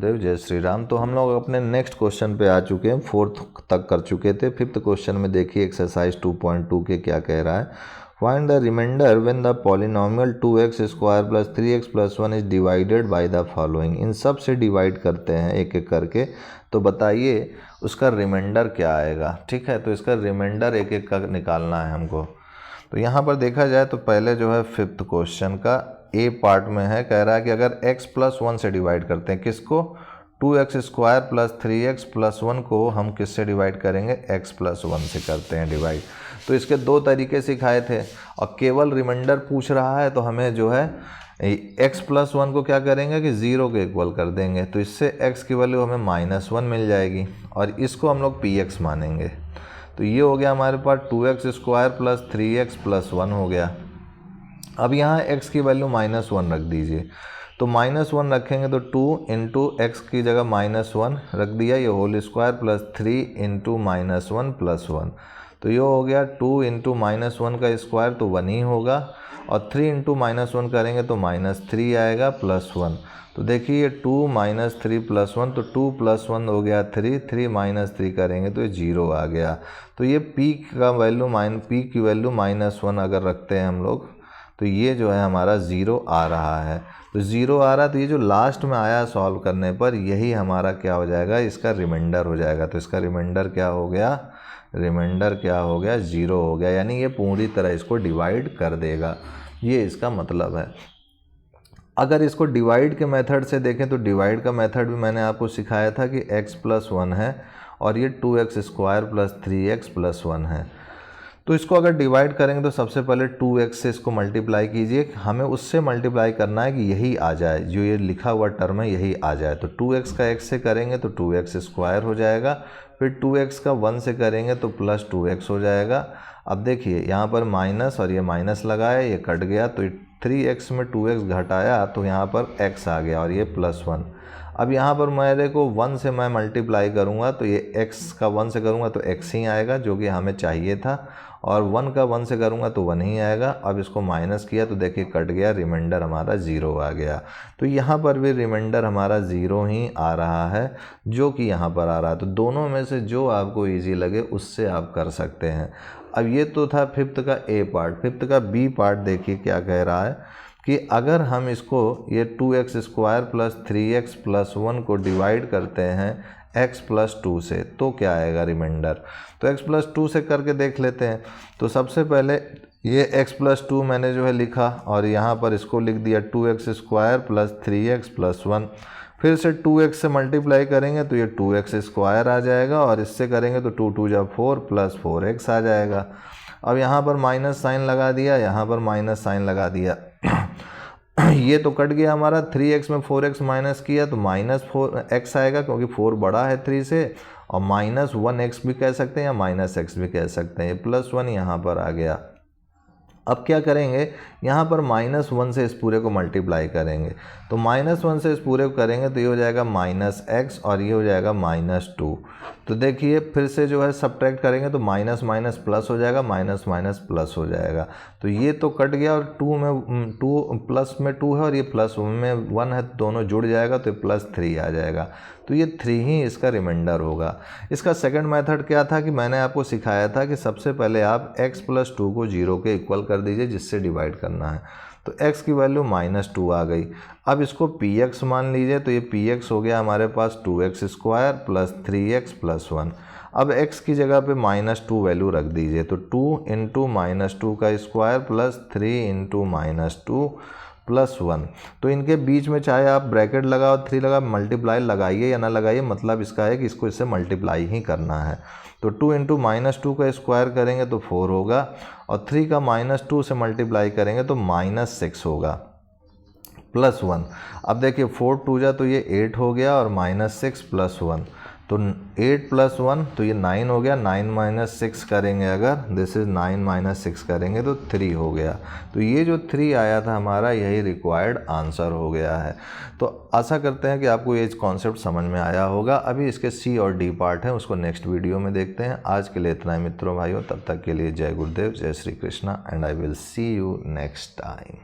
गुरुदेव, जय श्री राम। तो हम लोग अपने नेक्स्ट क्वेश्चन पे आ चुके हैं, 4th तक कर चुके थे। 5th क्वेश्चन में देखिए एक्सरसाइज 2.2 के क्या कह रहा है। Find the remainder when the polynomial 2x square plus 3x plus 1 is divided by the following. इन सब से डिवाइड करते हैं एक एक करके, तो बताइए उसका रिमाइंडर क्या आएगा। ठीक है, तो इसका रिमाइंडर एक एक का निकालना है हमको। तो यहाँ पर देखा जाए तो पहले जो है 5th क्वेश्चन का ए पार्ट में है, कह रहा है कि अगर x प्लस 1 से डिवाइड करते हैं, किसको, 2x square plus 3x plus 1 को हम किससे डिवाइड करेंगे, x प्लस 1 से करते हैं डिवाइड। तो इसके दो तरीके सिखाए थे और केवल रिमाइंडर पूछ रहा है, तो हमें जो है x प्लस 1 को क्या करेंगे कि 0 के इक्वल कर देंगे, तो इससे x की वैल्यू हमें -1 मिल जाएगी और इसको हम लोग px मानेंगे। तो ये हो गया हमारे पास 2x square plus 3x plus 1 हो गया। अब यहाँ x की वैल्यू -1 रख दीजिए, तो -1 रखेंगे तो 2 इंटू एक्स की जगह -1 रख दिया, ये whole square plus 3 into -1 plus 1। तो ये हो गया 2 इंटू -1 का स्क्वायर तो 1 ही होगा, और 3 इंटू -1 करेंगे तो -3 आएगा प्लस 1। तो देखिए 2 - 3 प्लस 1, तो 2 प्लस 1 हो गया 3, 3 - 3 करेंगे तो ये 0 आ गया। तो ये p का वैल्यू p की वैल्यू -1 अगर रखते हैं हम लोग, तो ये जो है हमारा 0 आ रहा है। तो 0 आ रहा है, तो ये जो लास्ट में आया सॉल्व करने पर, यही हमारा क्या हो जाएगा, इसका रिमाइंडर हो जाएगा। तो इसका रिमाइंडर क्या हो गया, रिमाइंडर क्या हो गया, 0 हो गया, यानी ये पूरी तरह इसको डिवाइड कर देगा, ये इसका मतलब है। अगर इसको डिवाइड के मेथड से देखें तो डिवाइड का मेथड भी मैंने आपको सिखाया था कि x प्लस 1 है और ये 2x square plus 3x plus 1 है। तो इसको अगर डिवाइड करेंगे तो सबसे पहले 2x से इसको मल्टीप्लाई कीजिए, हमें उससे मल्टीप्लाई करना है कि यही आ जाए, जो ये लिखा हुआ टर्म है यही आ जाए। तो 2x का x से करेंगे तो 2x स्क्वायर हो जाएगा, फिर 2x का 1 से करेंगे तो प्लस 2x हो जाएगा। अब देखिए यहाँ पर माइनस और ये माइनस लगाया, ये कट गया, तो 3x में 2x घटाया तो यहाँ पर x आ गया और ये प्लस 1। अब यहाँ पर मेरे को 1 से मैं मल्टीप्लाई करूँगा तो ये x का 1 से करूँगा तो x ही आएगा, जो कि हमें चाहिए था, और 1 का 1 से करूँगा तो 1 ही आएगा। अब इसको माइनस किया तो देखिए कट गया, रिमाइंडर हमारा 0 आ गया। तो यहाँ पर भी रिमाइंडर हमारा 0 ही आ रहा है, जो कि यहाँ पर आ रहा है। तो दोनों में से जो आपको ईजी लगे उससे आप कर सकते हैं। अब ये तो था 5th का ए पार्ट। 5th का बी पार्ट देखिए क्या कह रहा है कि अगर हम इसको ये 2x square plus 3x plus 1 को डिवाइड करते हैं x प्लस 2 से, तो क्या आएगा रिमाइंडर। तो x प्लस 2 से करके देख लेते हैं। तो सबसे पहले ये x प्लस 2 मैंने जो है लिखा और यहाँ पर इसको लिख दिया 2x square plus 3x plus 1। फिर से 2x से मल्टीप्लाई करेंगे तो ये 2x स्क्वायर आ जाएगा, और इससे करेंगे तो 2 × 2 = 4 प्लस 4x आ जाएगा। अब यहाँ पर माइनस साइन लगा दिया, यहाँ पर माइनस साइन लगा दिया ये तो कट गया हमारा, 3x में 4x माइनस किया तो -4x आएगा, क्योंकि 4 बड़ा है 3 से, और -1x भी कह सकते हैं या -x भी कह सकते हैं, ये +1 यहाँ पर आ गया। अब क्या करेंगे, यहाँ पर -1 से इस पूरे को मल्टीप्लाई करेंगे, तो -1 से इस पूरे को करेंगे तो ये हो जाएगा -x और ये हो जाएगा -2। तो देखिए फिर से जो है सब्ट्रैक्ट करेंगे तो माइनस माइनस प्लस हो जाएगा, माइनस माइनस प्लस हो जाएगा। तो ये तो कट गया, और 2 प्लस में 2 है और ये प्लस में 1 है, दोनों जुड़ जाएगा तो +3 आ जाएगा। तो ये 3 ही इसका रिमाइंडर होगा। इसका सेकंड मेथड क्या था कि मैंने आपको सिखाया था कि सबसे पहले आप x प्लस 2 को 0 के इक्वल कर दीजिए, जिससे डिवाइड करना है। तो x की वैल्यू -2 आ गई। अब इसको px मान लीजिए, तो ये px हो गया हमारे पास 2x square plus 3x plus 1। अब x की जगह पे -2 वैल्यू रख दीजिए, तो 2 इंटू -2 का स्क्वायर प्लस 3 इंटू -2 प्लस 1। तो इनके बीच में चाहे आप ब्रैकेट लगाओ 3 लगा, मल्टीप्लाई लगाइए या ना लगाइए, मतलब इसका है कि इसको इससे मल्टीप्लाई ही करना है। तो 2 इंटू -2 का स्क्वायर करेंगे तो 4 होगा, और 3 का -2 से मल्टीप्लाई करेंगे तो -6 होगा प्लस 1। अब देखिए 4 × 2 = तो ये 8 हो गया, और -6 प्लस 1, तो 8 प्लस 1 तो ये 9 हो गया। 9 - 6 करेंगे अगर, दिस इज़ 9 - 6 करेंगे तो 3 हो गया। तो ये जो 3 आया था हमारा, यही रिक्वायर्ड आंसर हो गया है। तो आशा करते हैं कि आपको ये कॉन्सेप्ट समझ में आया होगा। अभी इसके सी और डी पार्ट हैं, उसको नेक्स्ट वीडियो में देखते हैं। आज के लिए इतना ही मित्रों भाइयों, तब तक के लिए जय गुरुदेव, जय Shri Krishna, and I will see you next time.